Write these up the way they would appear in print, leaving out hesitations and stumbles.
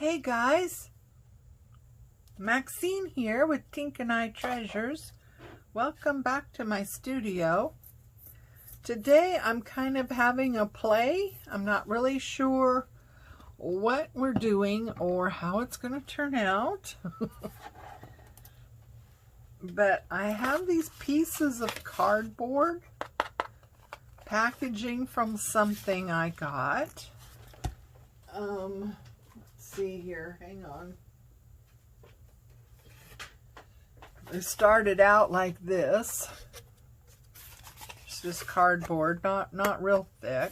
Hey guys, Maxine here with Tink and I Treasures. Welcome back to my studio. Today I'm kind of having a play. I'm not really sure what we're doing or how it's going to turn out. But I have these pieces of cardboard packaging from something I got. Let's see here, hang on. It started out like this. It's just cardboard, not real thick.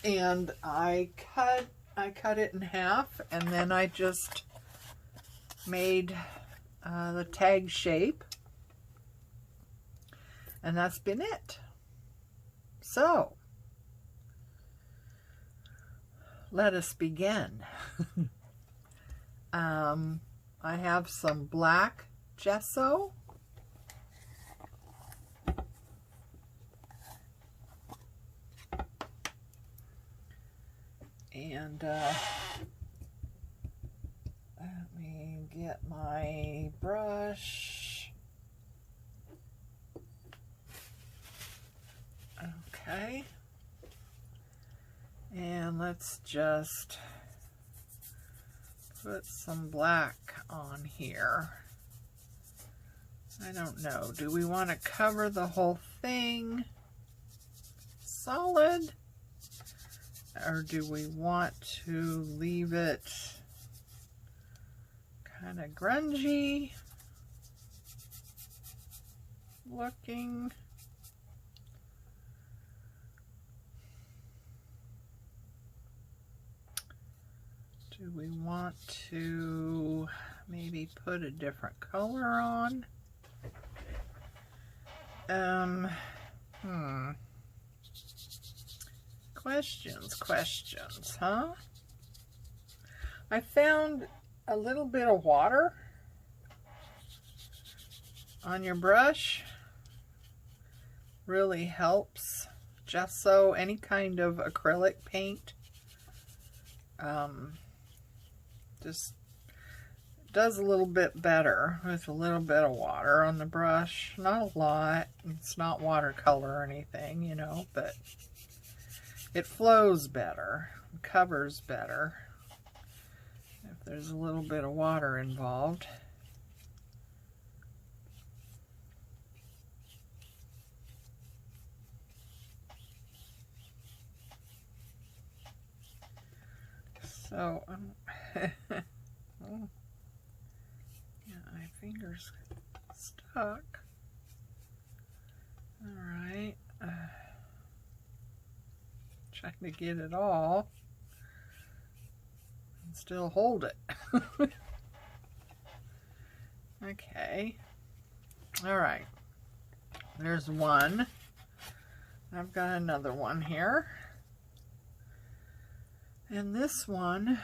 And I cut it in half, and then I just made the tag shape. And that's been it. So, let us begin. I have some black gesso. And let me get my brush. Okay. And let's just put some black on here. I don't know. Do we want to cover the whole thing solid? Or do we want to leave it kind of grungy looking? Do we want to maybe put a different color on? Questions, huh? I found a little bit of water on your brush. Really helps. Gesso, any kind of acrylic paint. Just does a little bit better with a little bit of water on the brush. Not a lot. It's not watercolor or anything, you know, but it flows better, covers better if there's a little bit of water involved. So, oh, yeah, my finger's stuck. All right, trying to get it all and still hold it. Okay, all right, there's one. I've got another one here. And this one,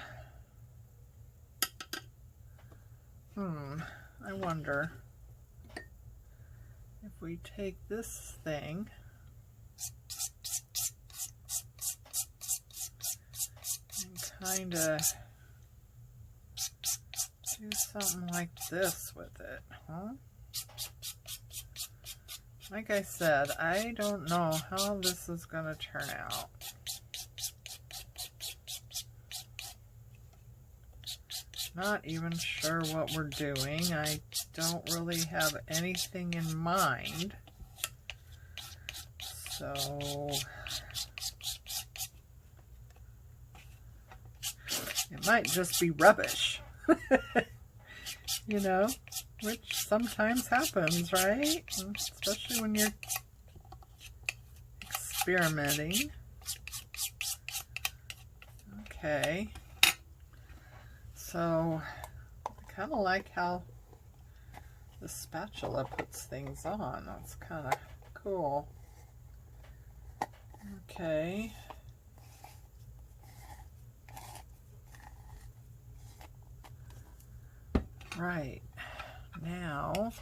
I wonder if we take this thing and kind of do something like this with it, huh? Like I said, I don't know how this is going to turn out. Not even sure what we're doing. I don't really have anything in mind. So it might just be rubbish. You know, which sometimes happens, right? Especially when you're experimenting. Okay. So, I kind of like how the spatula puts things on. That's kind of cool. Okay. Right. Now,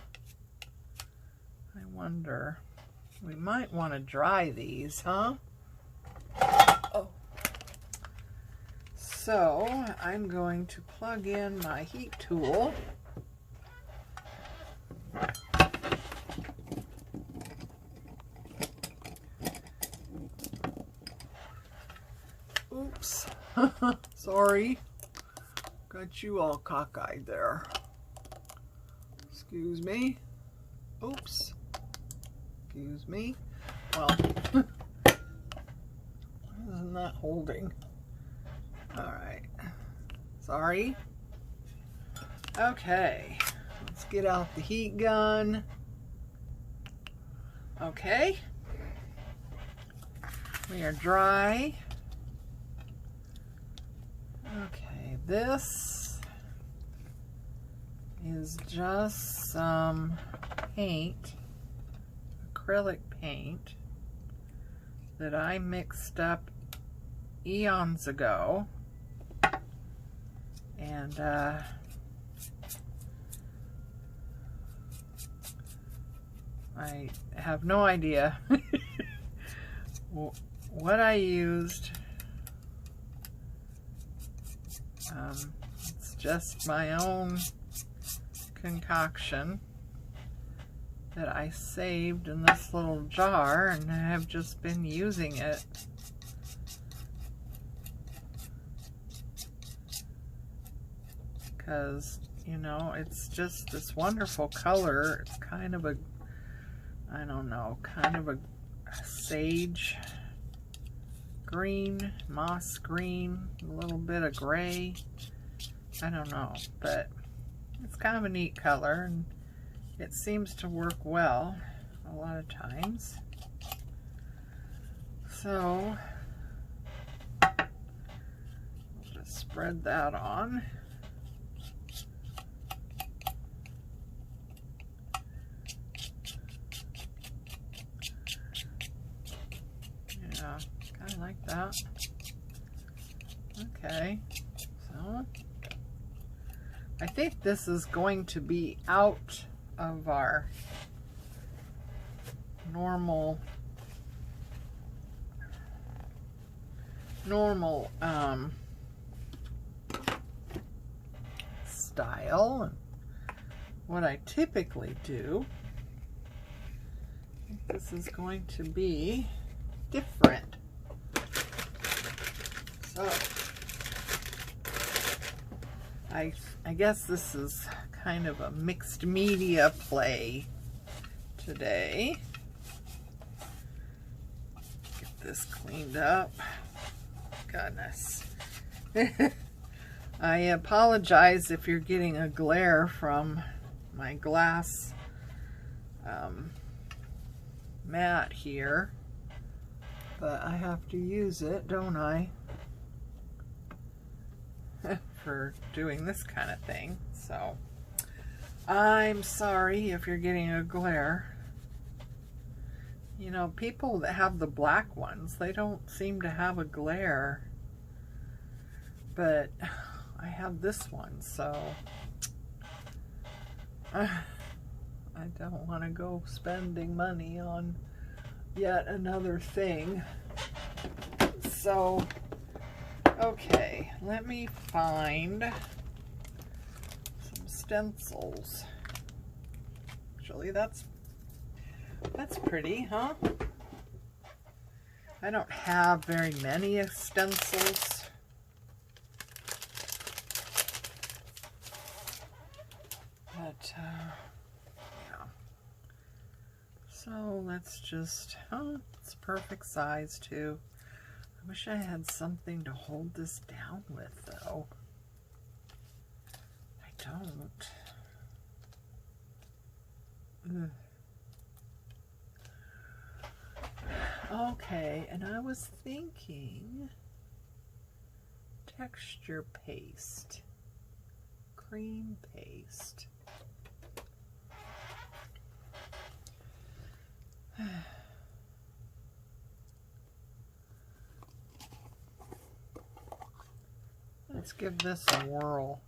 I wonder, we might want to dry these, huh? Oh. So I'm going to plug in my heat tool. Oops. Sorry. Got you all cockeyed there. Excuse me. Oops. Excuse me. Well, isn't that holding? Alright. Sorry. Okay. Let's get out the heat gun. Okay. We are dry. Okay, this is just some paint, acrylic paint, that I mixed up eons ago, and I have no idea what I used. It's just my own concoction that I saved in this little jar, and I have just been using it. Because, you know, it's just this wonderful color. It's kind of a, I don't know, kind of a sage green, moss green, a little bit of gray. I don't know, but it's kind of a neat color, and it seems to work well a lot of times. So I'll just spread that on. Yeah, kind of like that. Okay, so I think this is going to be out of our normal style, and what I typically do. I think this is going to be different. So I guess this is kind of a mixed media play today. Get this cleaned up. Goodness. I apologize if you're getting a glare from my glass mat here, but I have to use it, don't I? For doing this kind of thing. So I'm sorry if you're getting a glare. You know, people that have the black ones, they don't seem to have a glare, but I have this one, so I don't want to go spending money on yet another thing. So okay, let me find some stencils. Actually, that's pretty, huh? I don't have very many stencils. But, yeah. So let's just, oh, it's perfect size too. I wish I had something to hold this down with, though. I don't. Ugh. Okay, and I was thinking texture paste, cream paste. Let's give this a whirl.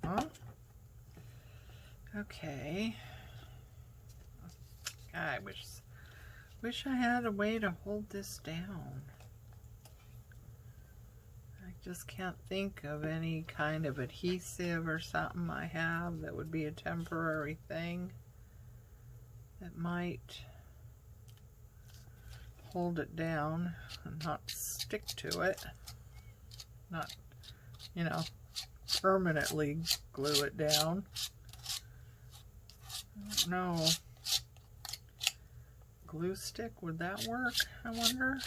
Huh? Okay. I wish I had a way to hold this down. I Just can't think of any kind of adhesive or something I have that would be a temporary thing that might hold it down and not stick to it. Not, you know, permanently glue it down. I don't know. Glue stick, would that work, I wonder?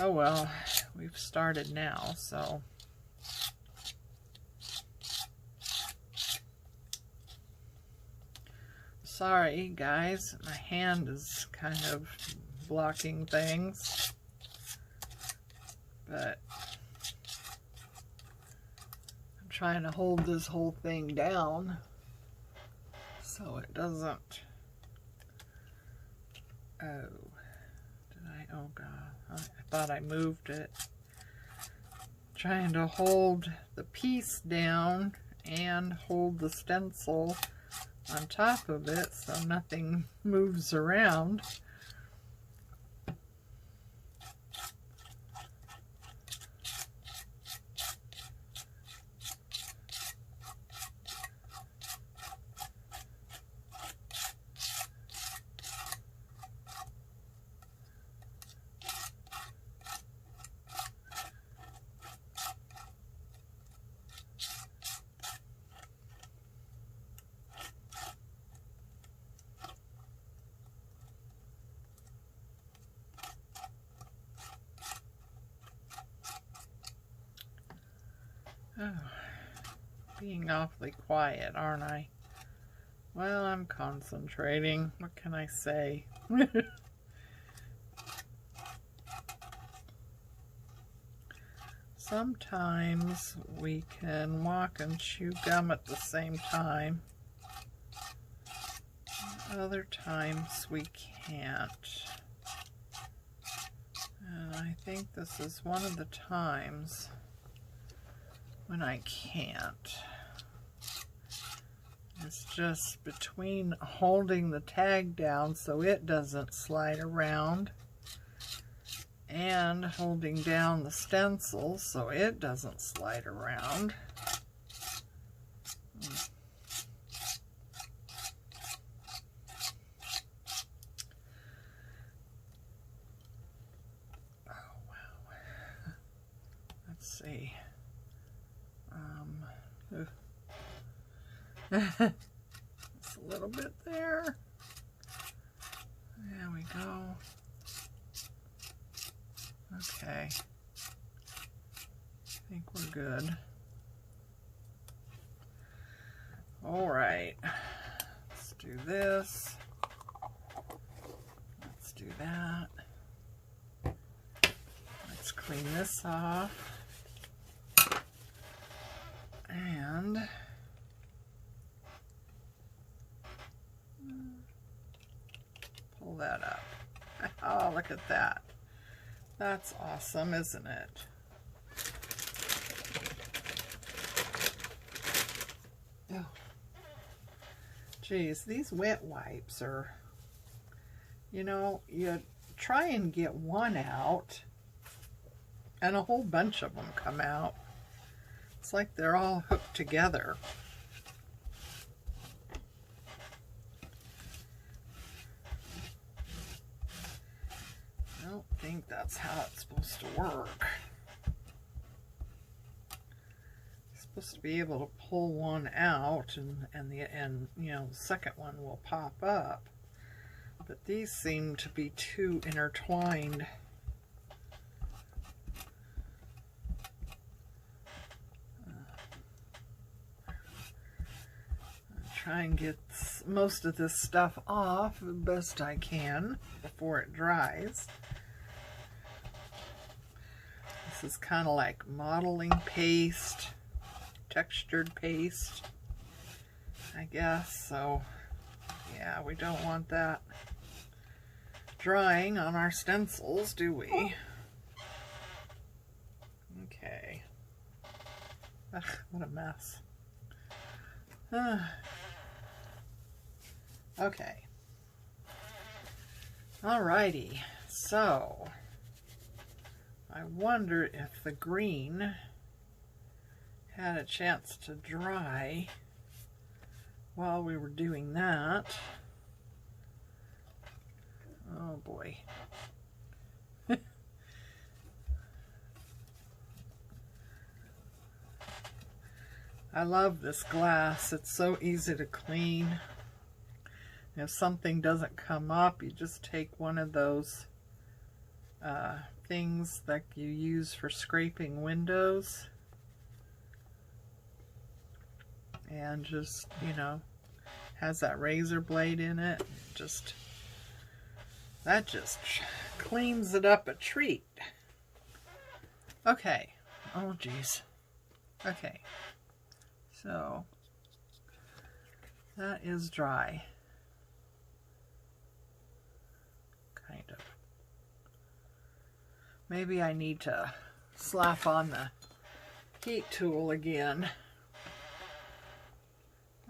Oh well, we've started now, so. Sorry guys, my hand is kind of blocking things, but I'm trying to hold this whole thing down so it doesn't. Oh god, I thought I moved it. Trying to hold the piece down and hold the stencil on top of it so nothing moves around. Oh, being awfully quiet, aren't I? Well, I'm concentrating. What can I say? Sometimes we can walk and chew gum at the same time. Other times we can't. And I think this is one of the times when I can't. It's just between holding the tag down so it doesn't slide around and holding down the stencil so it doesn't slide around. Oh wow. Let's see. Just a little bit there. There we go. Okay. I think we're good. All right. Let's do this. Let's do that. Let's clean this off. And pull that up. Oh, look at that. That's awesome, isn't it? Oh. Geez, these wet wipes are, you know, you try and get one out and a whole bunch of them come out. It's like they're all hooked together. I don't think that's how it's supposed to work. You're supposed to be able to pull one out and you know, the second one will pop up. But these seem to be too intertwined. Try and get most of this stuff off the best I can before it dries. This is kind of like modeling paste, textured paste, I guess. So yeah, we don't want that drying on our stencils, do we? Okay. Ugh, what a mess. Okay. Alrighty. So I wonder if the green had a chance to dry while we were doing that. Oh boy. I love this glass. It's so easy to clean. If something doesn't come up, you just take one of those things that you use for scraping windows and just, you know, has that razor blade in it. That just cleans it up a treat. Okay. Oh geez. Okay. So that is dry. Kind of. Maybe I need to slap on the heat tool again.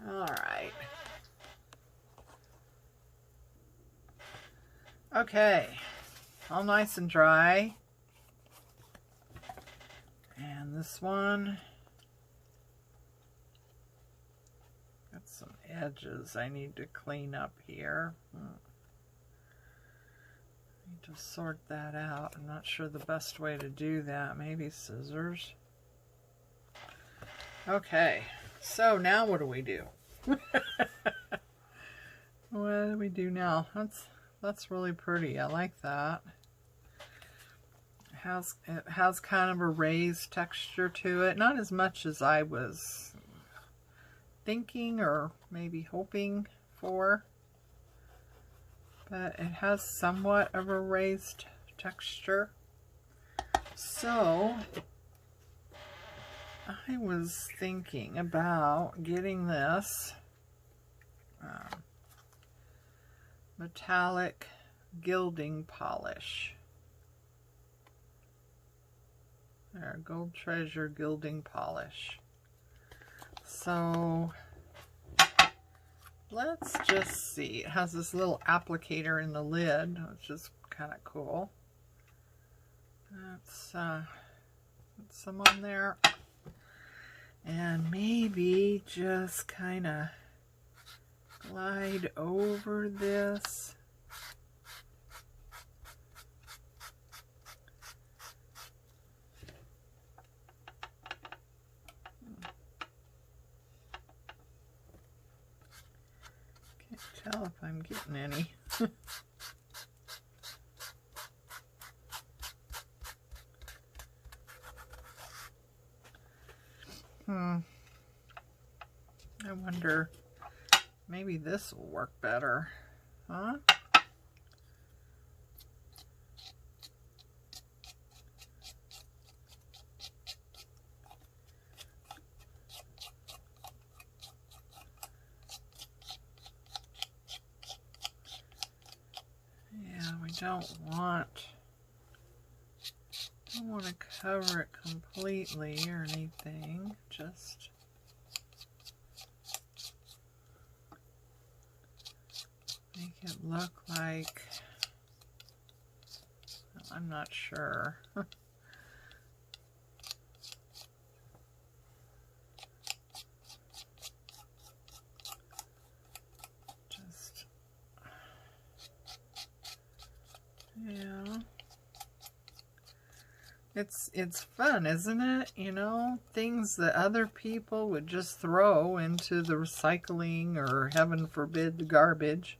All right. Okay. All nice and dry. And this one got some edges I need to clean up here. Need to sort that out. I'm not sure the best way to do that. Maybe scissors. Okay, so now what do we do? What do we do now? That's really pretty. I like that. It has kind of a raised texture to it. Not as much as I was thinking or maybe hoping for, but it has somewhat of a raised texture. So I was thinking about getting this metallic gilding polish. There, Gold Treasure gilding polish. So let's just see. It has this little applicator in the lid, which is kind of cool. Let's put some on there. And maybe just kind of glide over this. Can't tell if I'm getting any. I wonder, maybe this will work better, huh? Yeah, we don't want to cover it completely or anything, just make it look like, I'm not sure. Just, yeah. It's fun, isn't it? You know, things that other people would just throw into the recycling or, heaven forbid, the garbage.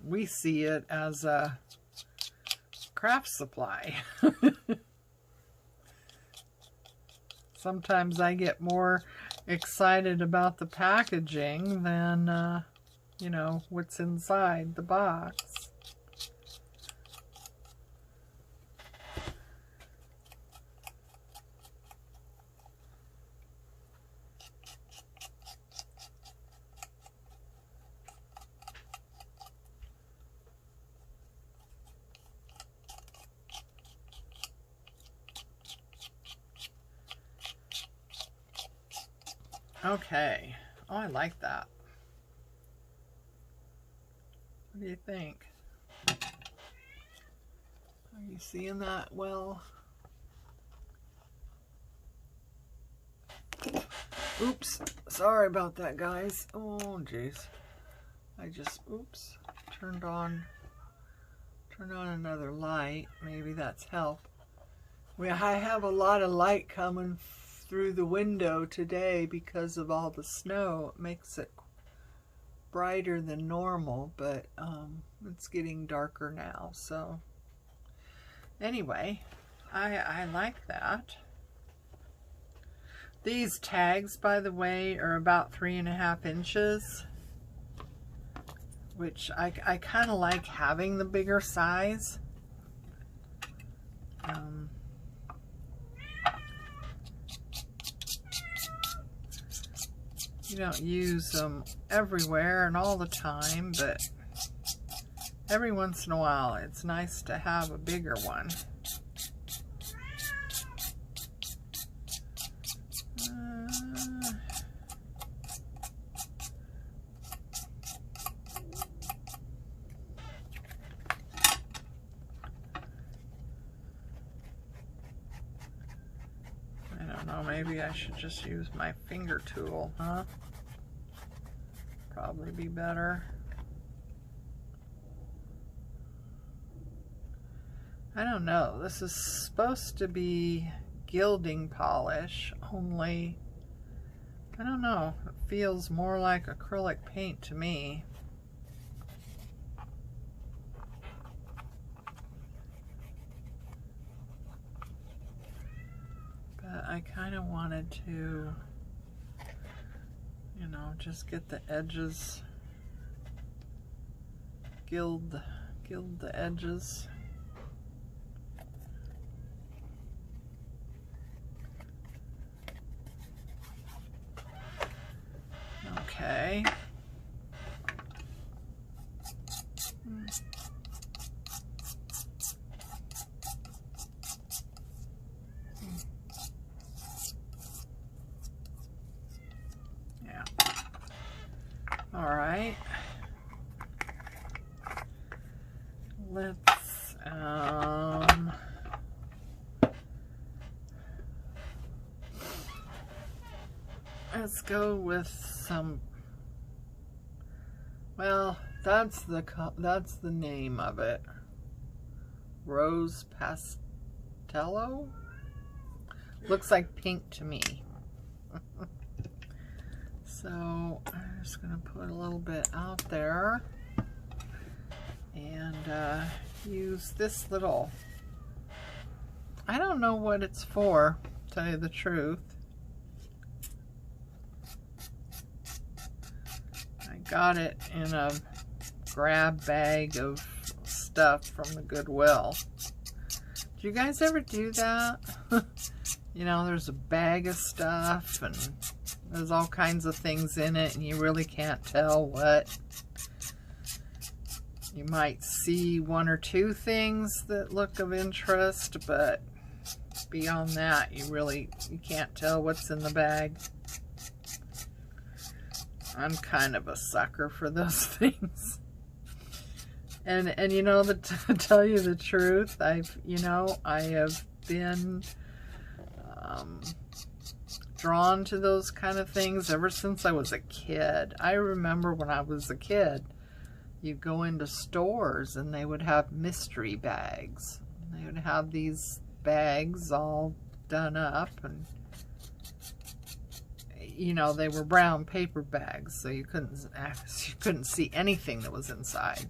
We see it as a craft supply. Sometimes I get more excited about the packaging than, you know, what's inside the box. Okay. Oh, I like that. What do you think? I You seeing that well? Oops, sorry about that, guys. Oh, jeez. I just, oops, turned on another light. Maybe that's help. I have a lot of light coming through the window today because of all the snow. It makes it brighter than normal, but it's getting darker now. So anyway, I like that. These tags, by the way, are about 3.5 inches, which I kind of like having the bigger size. You don't use them everywhere and all the time, but every once in a while it's nice to have a bigger one. Maybe I should just use my finger tool, huh? Probably be better. I don't know. This is supposed to be gilding polish, only I don't know. It feels more like acrylic paint to me. I kind of wanted to, you know, just get the edges, gild the edges. Okay. Alright, let's go with some, well, that's the name of it, Rose Pastello? Looks like pink to me. So I'm just going to put a little bit out there and use this little, I don't know what it's for, to tell you the truth. I got it in a grab bag of stuff from the Goodwill. Do you guys ever do that? You know, there's a bag of stuff and there's all kinds of things in it and you really can't tell what. You might see one or two things that look of interest, but beyond that, you can't tell what's in the bag. I'm kind of a sucker for those things. And you know, to tell you the truth, I have been drawn to those kind of things ever since I was a kid. I remember when I was a kid, you'd go into stores and they would have mystery bags. They would have these bags all done up, and you know, they were brown paper bags, so you couldn't see anything that was inside,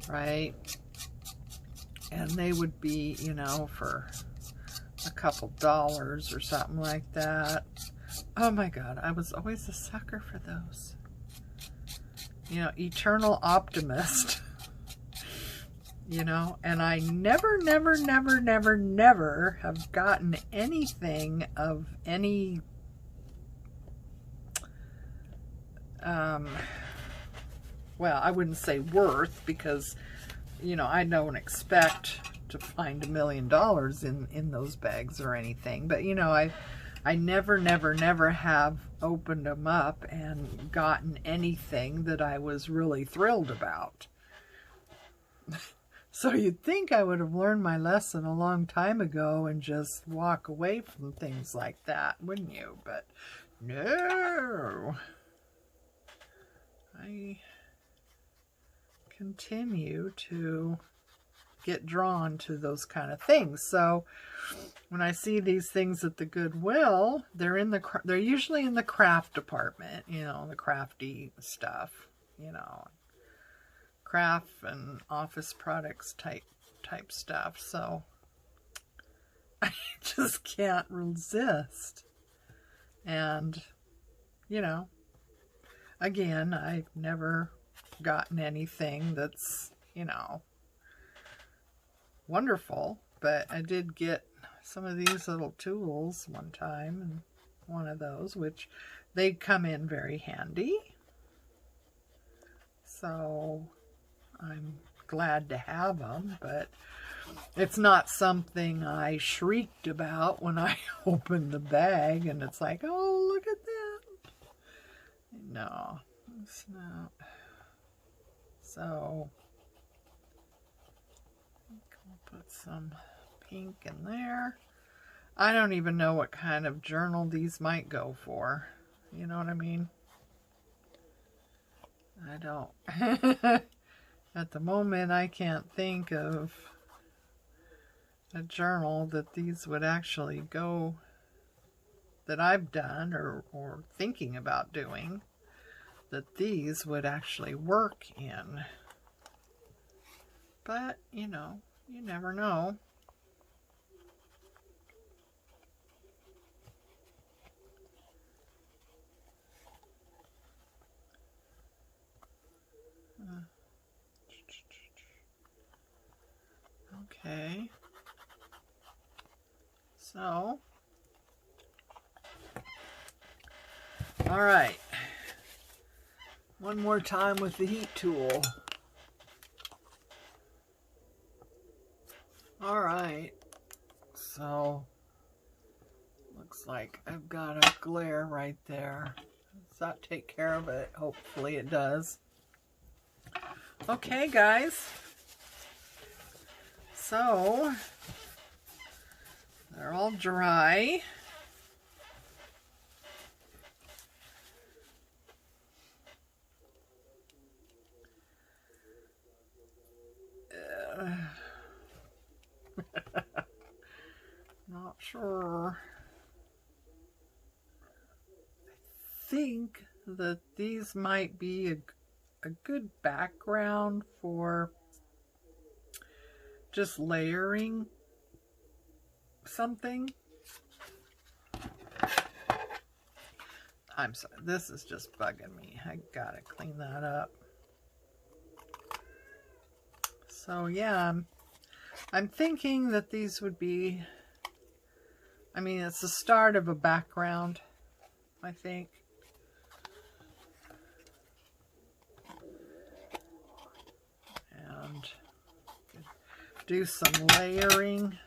right? And they would be, you know, for a couple dollars or something like that. Oh my God, I was always a sucker for those. You know, eternal optimist. You know, and I never have gotten anything of any well, I wouldn't say worth, because you know, I don't expect to find $1 million in those bags or anything, but you know, I never have opened them up and gotten anything that I was really thrilled about. So you'd think I would have learned my lesson a long time ago and just walk away from things like that, wouldn't you? But no. I continue to get drawn to those kind of things. So when I see these things at the Goodwill, they're usually in the craft department, you know, the crafty stuff, you know, craft and office products type stuff. So I just can't resist. And, you know, again, I've never gotten anything that's, you know, wonderful, but I did get some of these little tools one time, and one of those, which they come in very handy. So I'm glad to have them, but it's not something I shrieked about when I opened the bag and it's like, oh, look at that. No, it's not. So I'll put some pink in there. I don't even know what kind of journal these might go for. You know what I mean? I don't. At the moment, I can't think of a journal that these would actually go, that I've done or thinking about doing, that these would actually work in. But, you know, you never know. Okay. So, all right. One more time with the heat tool. All right. So, looks like I've got a glare right there. Does that take care of it? Hopefully it does. Okay, guys. So, they're all dry. Not sure. I think that these might be a good background for just layering something. I'm sorry, this is just bugging me. I gotta clean that up. So yeah, I'm thinking that these would be, I mean, it's the start of a background, I think. And do some layering.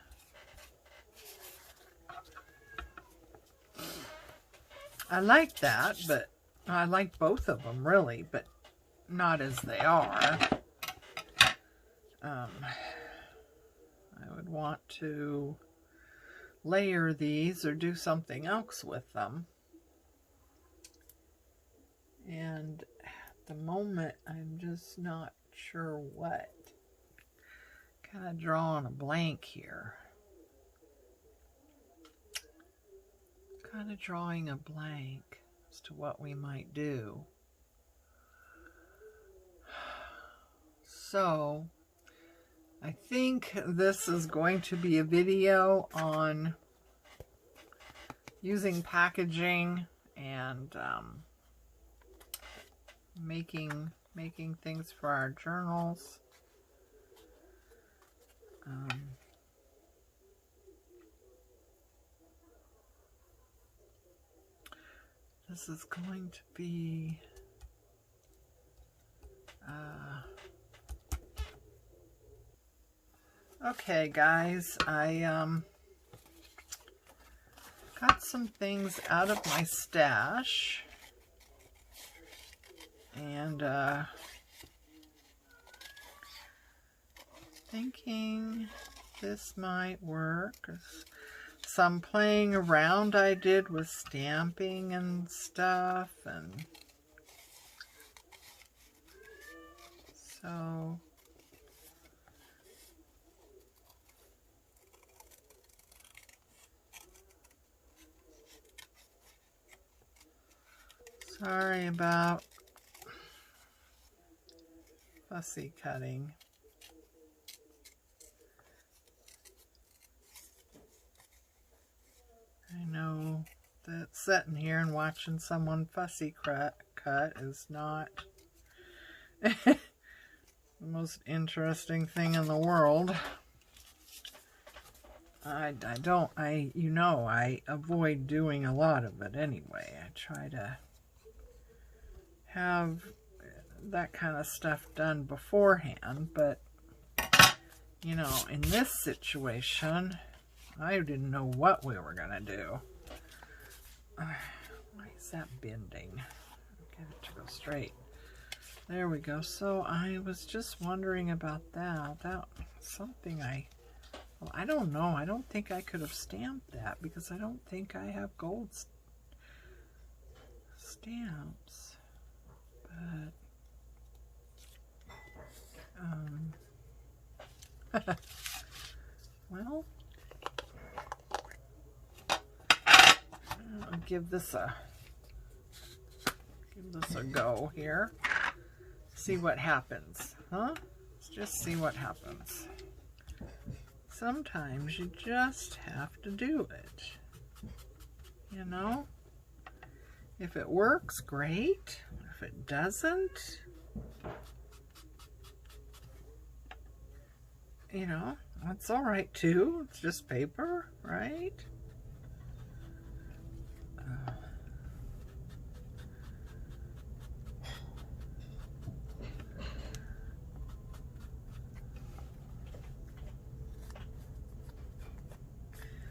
I like that, but I like both of them really, but not as they are. I would want to layer these or do something else with them. And at the moment, I'm just not sure what. Kind of drawing a blank here. Kind of drawing a blank as to what we might do. So, I think this is going to be a video on using packaging and making things for our journals. This is going to be okay, guys. I got some things out of my stash, and thinking this might work. Some playing around I did with stamping and stuff, and so sorry about fussy cutting. I know that sitting here and watching someone fussy cut is not the most interesting thing in the world. I avoid doing a lot of it anyway. I try to have that kind of stuff done beforehand, but you know, in this situation, I didn't know what we were gonna do. Why is that bending? Get it to go straight. There we go. So I was just wondering about that. That something well, I don't know. I don't think I could have stamped that because I don't think I have gold stamps. But well, I'll give this a go here. See what happens, huh? Let's just see what happens. Sometimes you just have to do it. You know? If it works, great. If it doesn't, you know, that's all right too. It's just paper, right?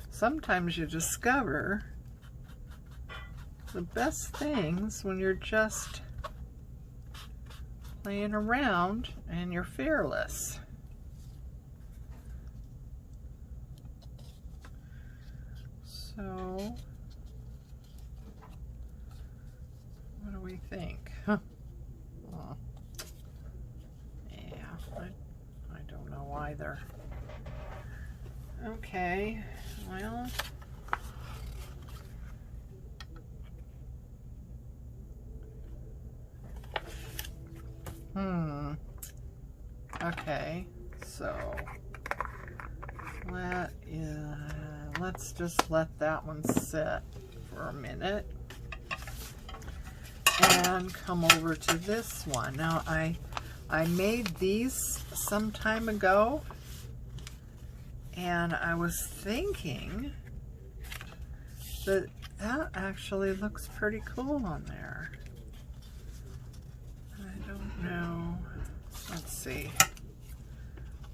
Sometimes you discover the best things when you're just playing around and you're fearless. So, what do we think? Huh. Oh. Yeah, I don't know either. Okay, well, okay, so let's just let that one sit for a minute and come over to this one. Now I made these some time ago, and I was thinking that actually looks pretty cool on there. I don't know. Let's see.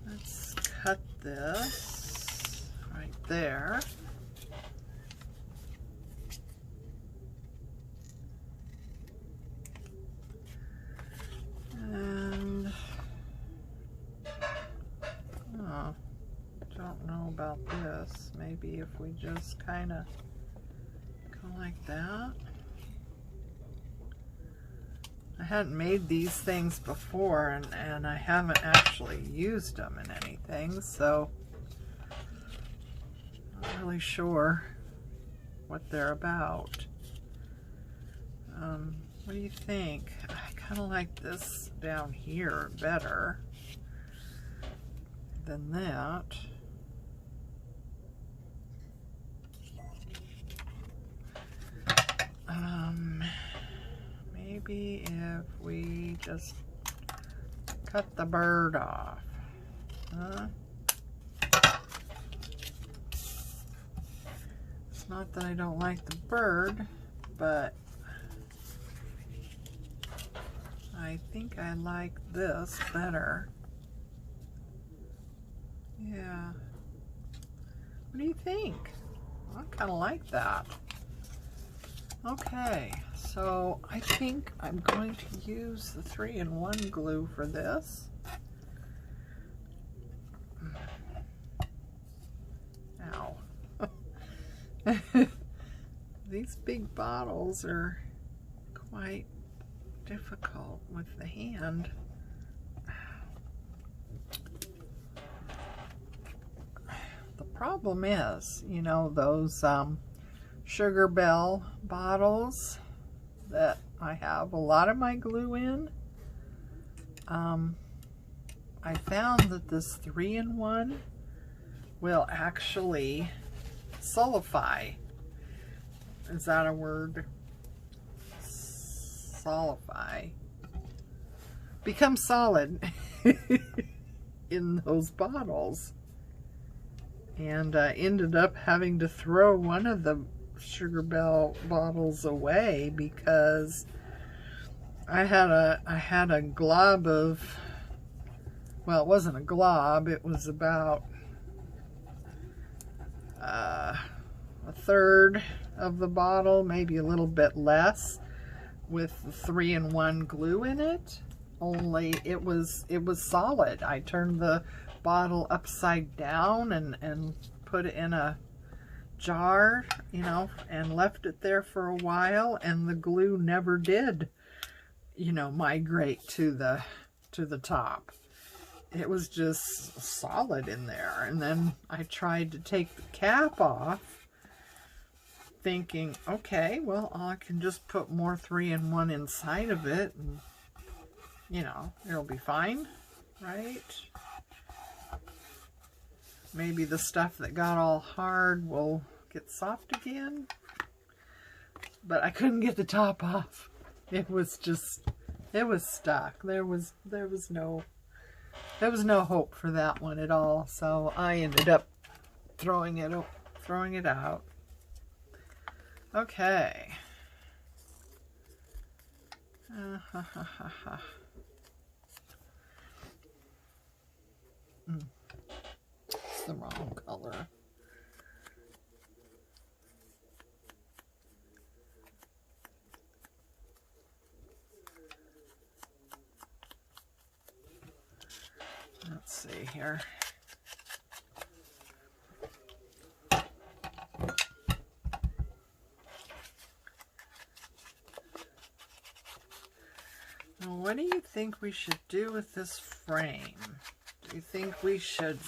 Let's cut this right there. And don't know about this. Maybe if we just kind of go like that. I hadn't made these things before, and I haven't actually used them in anything, so I'm not really sure what they're about. What do you think? I kind of like this down here better than that. Maybe if we just cut the bird off, huh? It's not that I don't like the bird, but I think I like this better. Yeah. What do you think? I kind of like that. Okay, so I think I'm going to use the 3-in-1 glue for this. These big bottles are quite difficult with the hand. The problem is, you know, those Sugar Bell bottles that I have a lot of my glue in. I found that this 3-in-1 will actually solidify. Is that a word? Solidify. Become solid in those bottles. And ended up having to throw one of the Sugar Bell bottles away because I had a glob of, well, it wasn't a glob, it was about a third of the bottle, maybe a little bit less, with the 3-in-1 glue in it. Only it was solid. I turned the bottle upside down and put it in a jar, you know, and left it there for a while, and the glue never did, you know, migrate to the top. It was just solid in there. And then I tried to take the cap off, thinking, okay, well, I can just put more 3-in-1 inside of it, and, you know, it'll be fine, right? Maybe the stuff that got all hard will get soft again. But I couldn't get the top off. It was just, it was stuck. There was no hope for that one at all. So I ended up throwing it out. Okay. It's the wrong color. Let's see here. Now, what do you think we should do with this frame? Do you think we should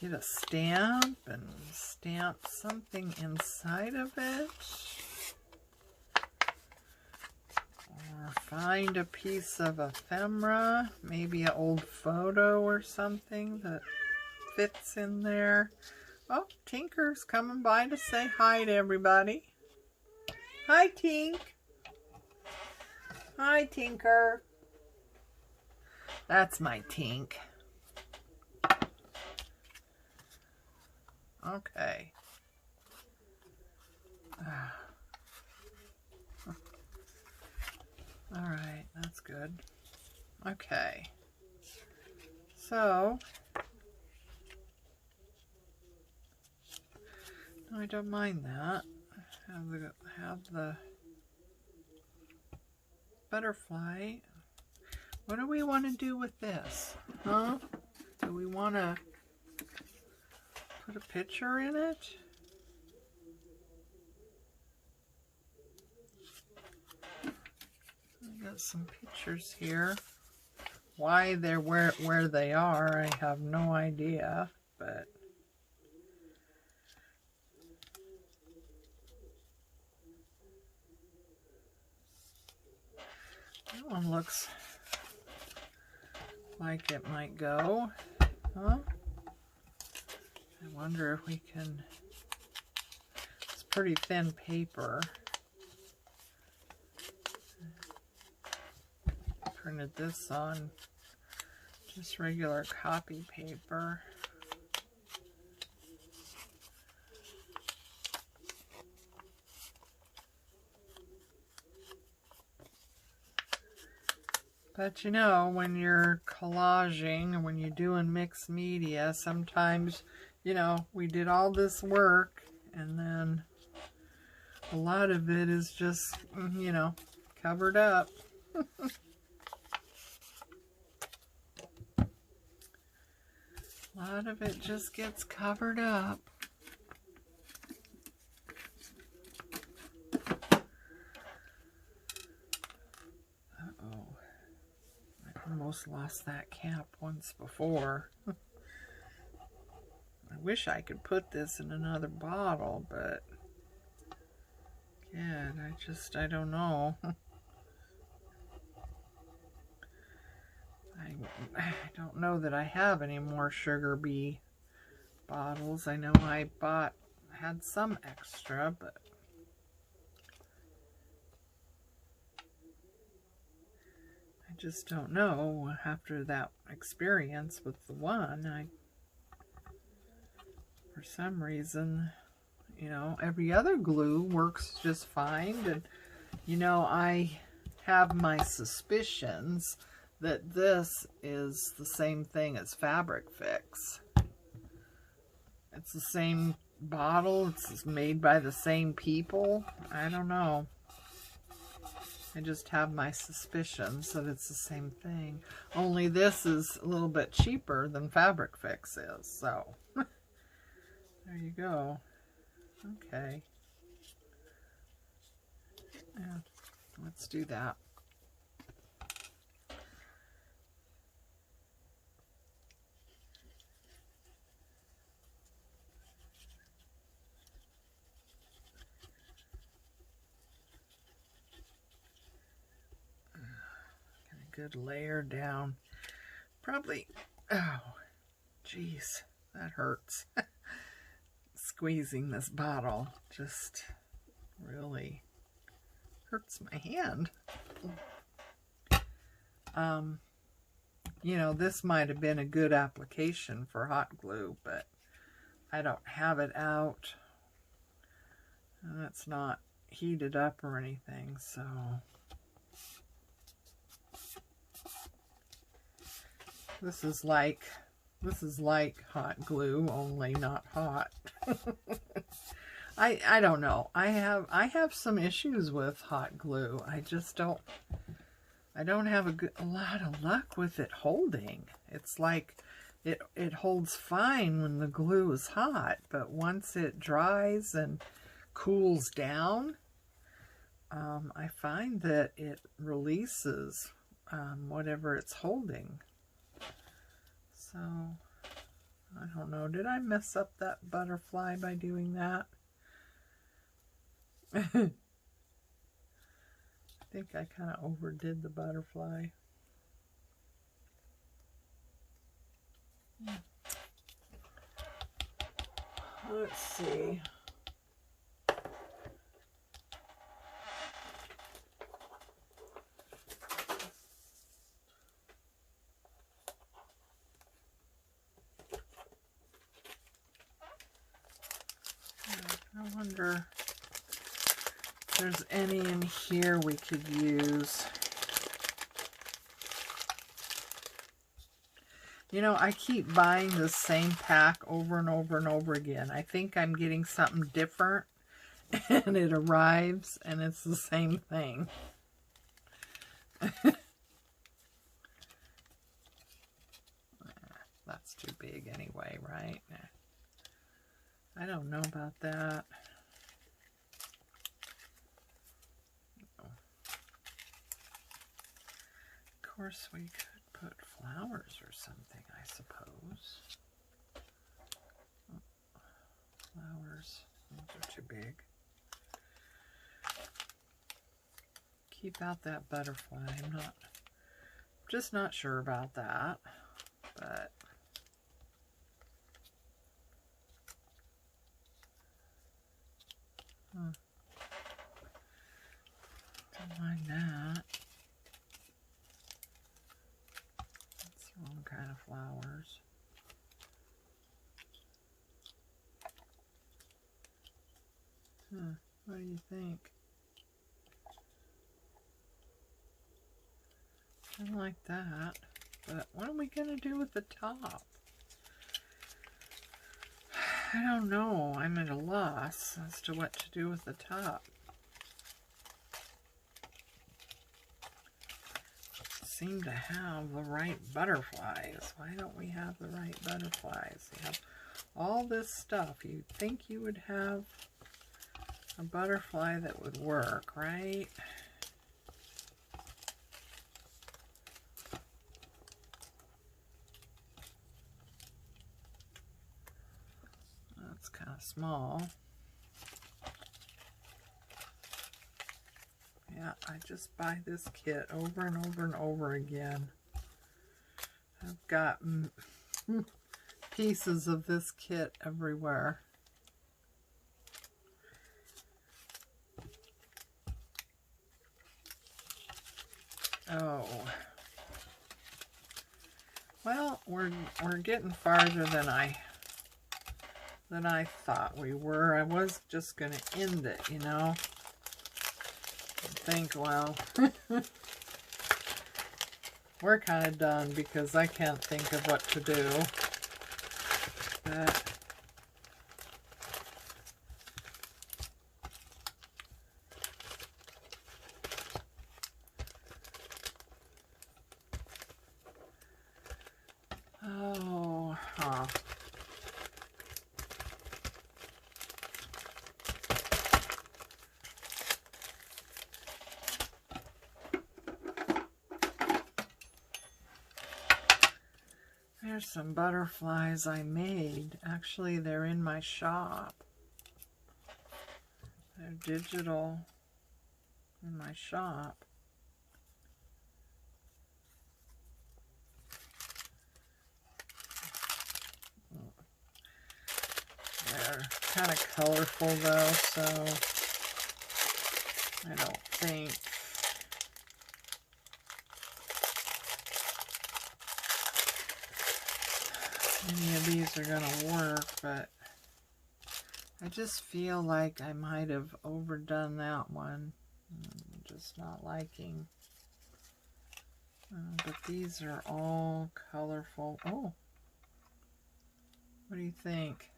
get a stamp and stamp something inside of it? Or find a piece of ephemera, maybe an old photo or something that fits in there? Oh, Tinker's coming by to say hi to everybody. Hi, Tink. Hi, Tinker. That's my Tink. Okay. All right, that's good. Okay. So, I don't mind that. Have the butterfly. What do we want to do with this? Huh? Do we want to put a picture in it? I got some pictures here. Why they're where they are, I have no idea, but that one looks like it might go. Huh? I wonder if we can. It's pretty thin paper. Printed this on just regular copy paper. But you know, when you're collaging and when you're doing mixed media, sometimes, you know, we did all this work and then a lot of it is just, you know, covered up. A lot of it just gets covered up. Almost lost that cap once before. I wish I could put this in another bottle, but yeah, I don't know. I don't know that I have any more Sugar Bee bottles. I know I had some extra, but I just don't know. After that experience with the one, for some reason, you know, every other glue works just fine. And, you know, I have my suspicions that this is the same thing as Fabric Fix. It's the same bottle. It's made by the same people. I don't know. I just have my suspicions that it's the same thing. Only this is a little bit cheaper than Fabric Fix is. So, there you go. Okay. Yeah, let's do that. Good layer down. Probably, oh, geez, that hurts. Squeezing this bottle just really hurts my hand. You know, this might have been a good application for hot glue, but I don't have it out. And it's not heated up or anything, so... This is like hot glue, only not hot. I don't know. I have some issues with hot glue. I don't have a lot of luck with it holding. It's like it holds fine when the glue is hot, but once it dries and cools down, I find that it releases whatever it's holding. So, I don't know. Did I mess up that butterfly by doing that? I think I kind of overdid the butterfly. Let's see. I wonder if there's any in here we could use. You know, I keep buying the same pack over and over and over again. I think I'm getting something different, and it arrives, and it's the same thing. That's too big anyway, right? I don't know about that. Of course, we could put flowers or something, I suppose. Flowers, those are too big. Keep out that butterfly. I'm just not sure about that, but don't mind that. That's the wrong kind of flowers. What do you think? I like that, but what are we going to do with the top? I don't know. I'm at a loss as to what to do with the top. Seem to have the right butterflies. Why don't we have the right butterflies? You have all this stuff. You'd think you would have a butterfly that would work, right? That's kind of small. Yeah, I just buy this kit over and over and over again. I've got pieces of this kit everywhere. Oh. Well, we're getting farther than I thought we were. I was just going to end it, you know. Think, well, we're kind of done because I can't think of what to do. But oh, huh. There's some butterflies I made. Actually, they're in my shop. They're digital in my shop. They're kind of colorful though, so I don't think any of these are going to work, but I just feel like I might have overdone that one. I'm just not liking. But these are all colorful. Oh, what do you think?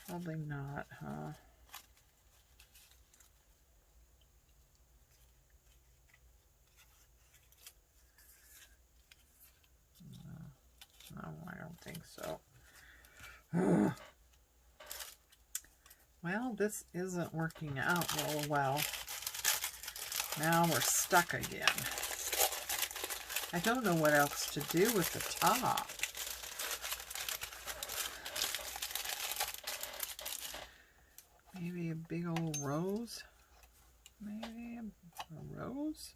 Probably not, huh? No, I don't think so. Well, this isn't working out real well. Now we're stuck again. I don't know what else to do with the top. Maybe a big old rose? Maybe a rose?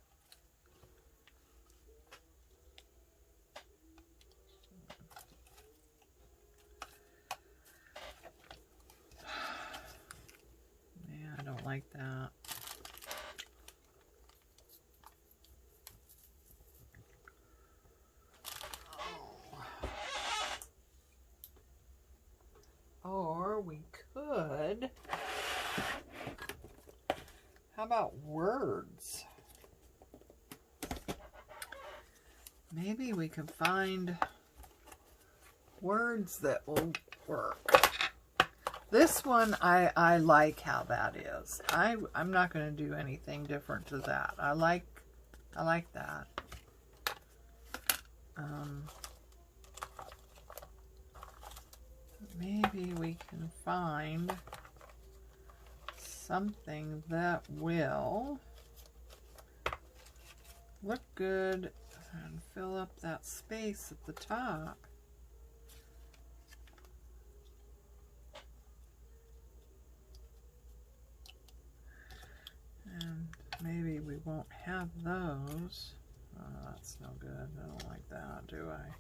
Yeah, I don't like that. Or we could, how about words? Maybe we could find words that will work. This one, I like how that is. I'm not going to do anything different to that. I like that. Maybe we can find something that will look good and fill up that space at the top. And maybe we won't have those. Oh, that's no good. I don't like that, do I?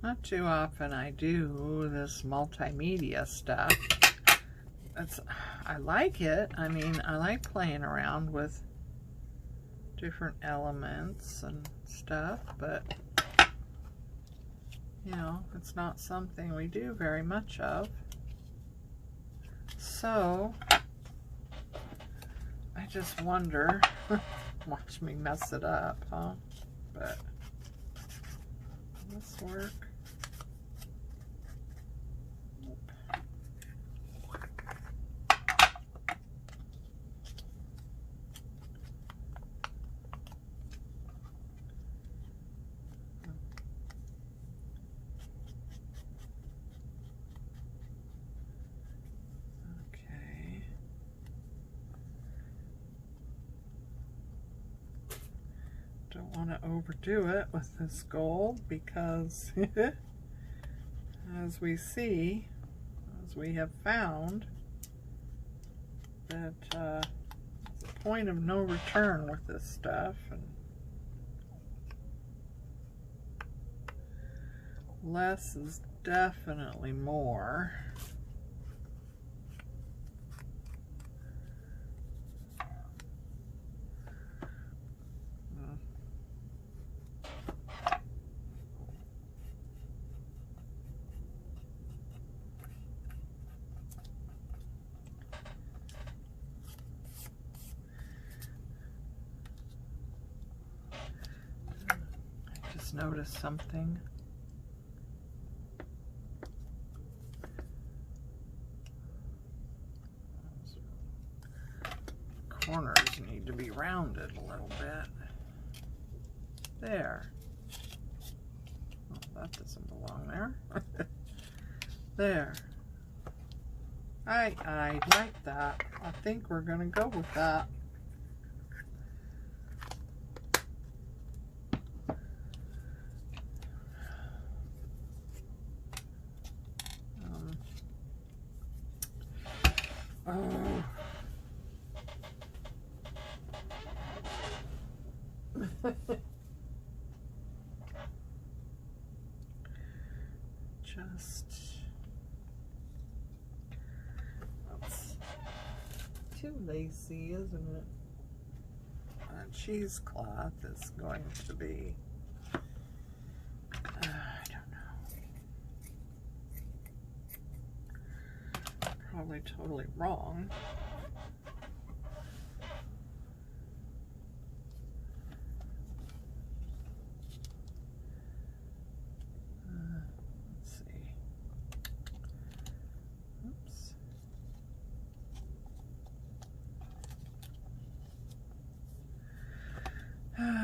Not too often I do this multimedia stuff. I like it. I mean, I like playing around with different elements and stuff, but you know, it's not something we do very much of. So, I just wonder, watch me mess it up, huh? But, will this work? Don't want to overdo it with this gold because as we see, as we have found, that there's a point of no return with this stuff, and less is definitely more. Notice something. Corners need to be rounded a little bit. There. Oh, that doesn't belong there. There. I like that. I think we're gonna go with that. That's too lacy, isn't it? That cheesecloth is going to be, I don't know, probably totally wrong.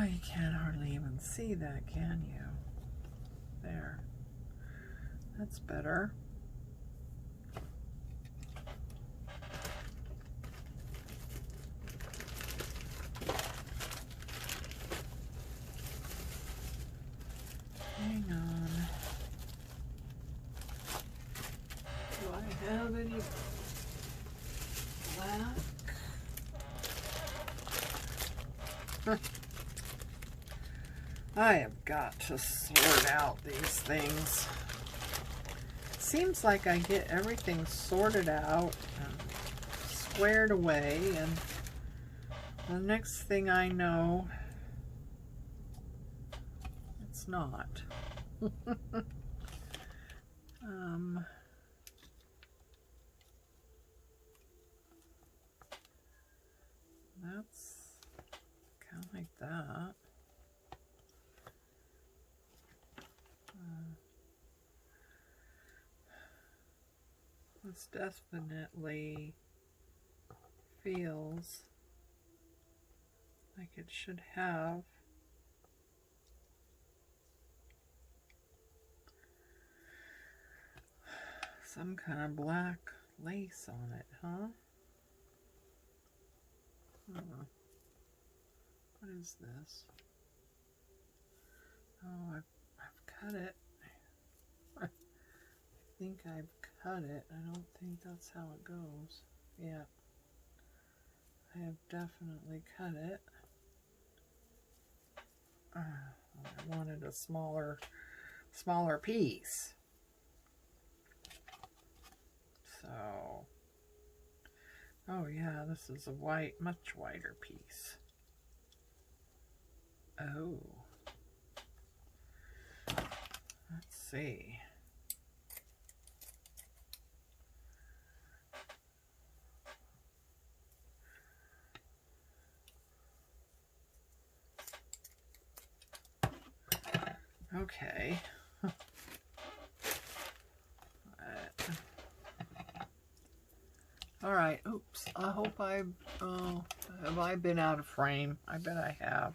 You can't hardly even see that, can you? There. That's better. Hang on. Do I have any black? I have got to sort out these things. Seems like I get everything sorted out and squared away, and the next thing I know, it's not. That's kind of like that. This definitely feels like it should have some kind of black lace on it, huh? What is this? Oh, I've cut it. I think I've cut it. I don't think that's how it goes. Yeah. I have definitely cut it. I wanted a smaller piece. So, oh yeah, this is a much wider piece. Oh. Let's see. Okay. All right. Oops. I hope have I been out of frame? I bet I have.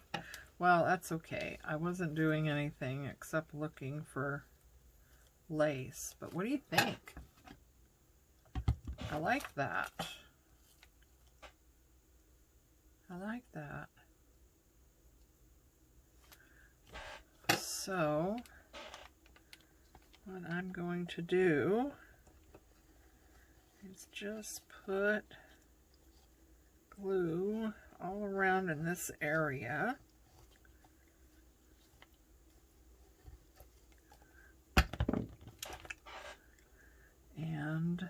Well, that's okay. I wasn't doing anything except looking for lace. But what do you think? I like that. I like that. So, what I'm going to do is just put glue all around in this area. And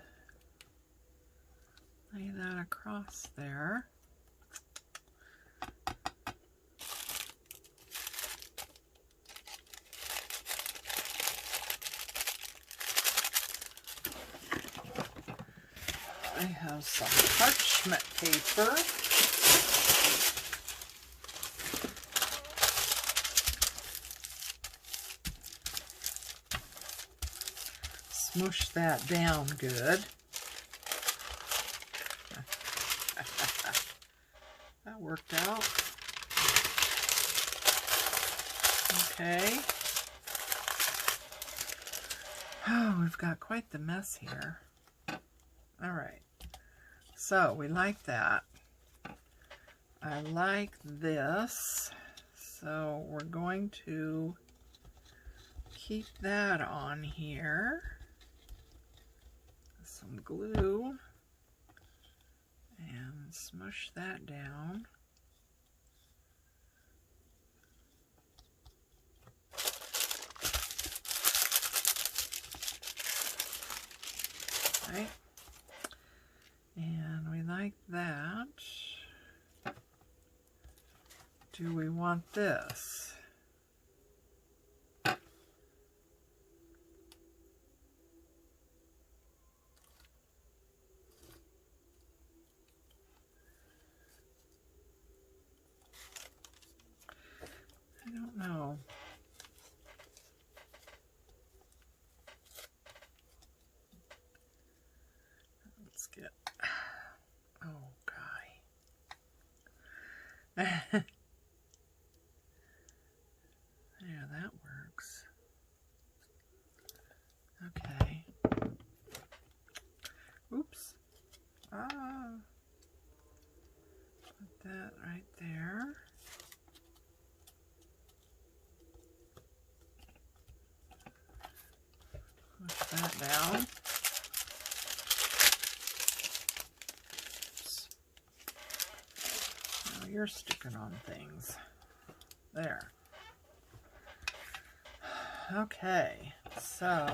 lay that across there. I have some parchment paper. Smoosh that down good. That worked out. Okay. Oh, we've got quite the mess here. All right. So we like that. I like this. So we're going to keep that on here. Some glue. And smush that down. Right. And we like that. Do we want this? I don't know. Let's get... Oh, guy. Yeah, that works. Okay. Oops. Put that right there. Push that down. Oops. Now you're sticking on things. There. Okay, so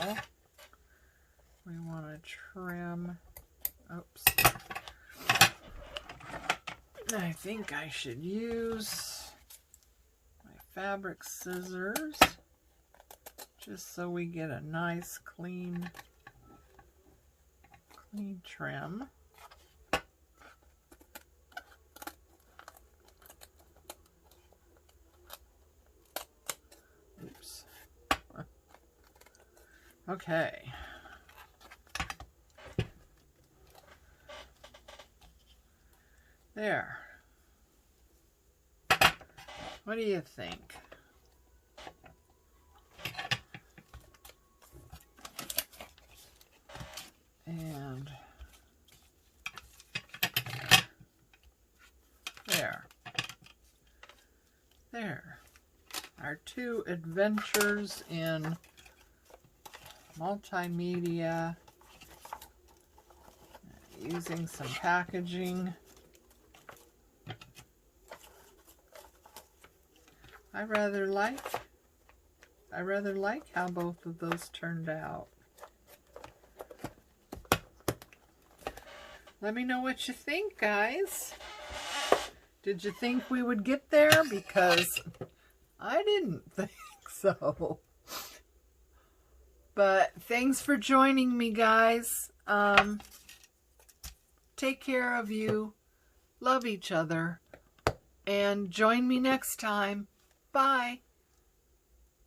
we want to trim. Oops. I think I should use my fabric scissors just so we get a nice clean trim. Oops. Okay. There. What do you think? And there. There. Our two adventures in multimedia, using some packaging. I rather like how both of those turned out. Let me know what you think, guys. Did you think we would get there? Because I didn't think so. But thanks for joining me, guys. Take care of you. Love each other. And join me next time. Bye.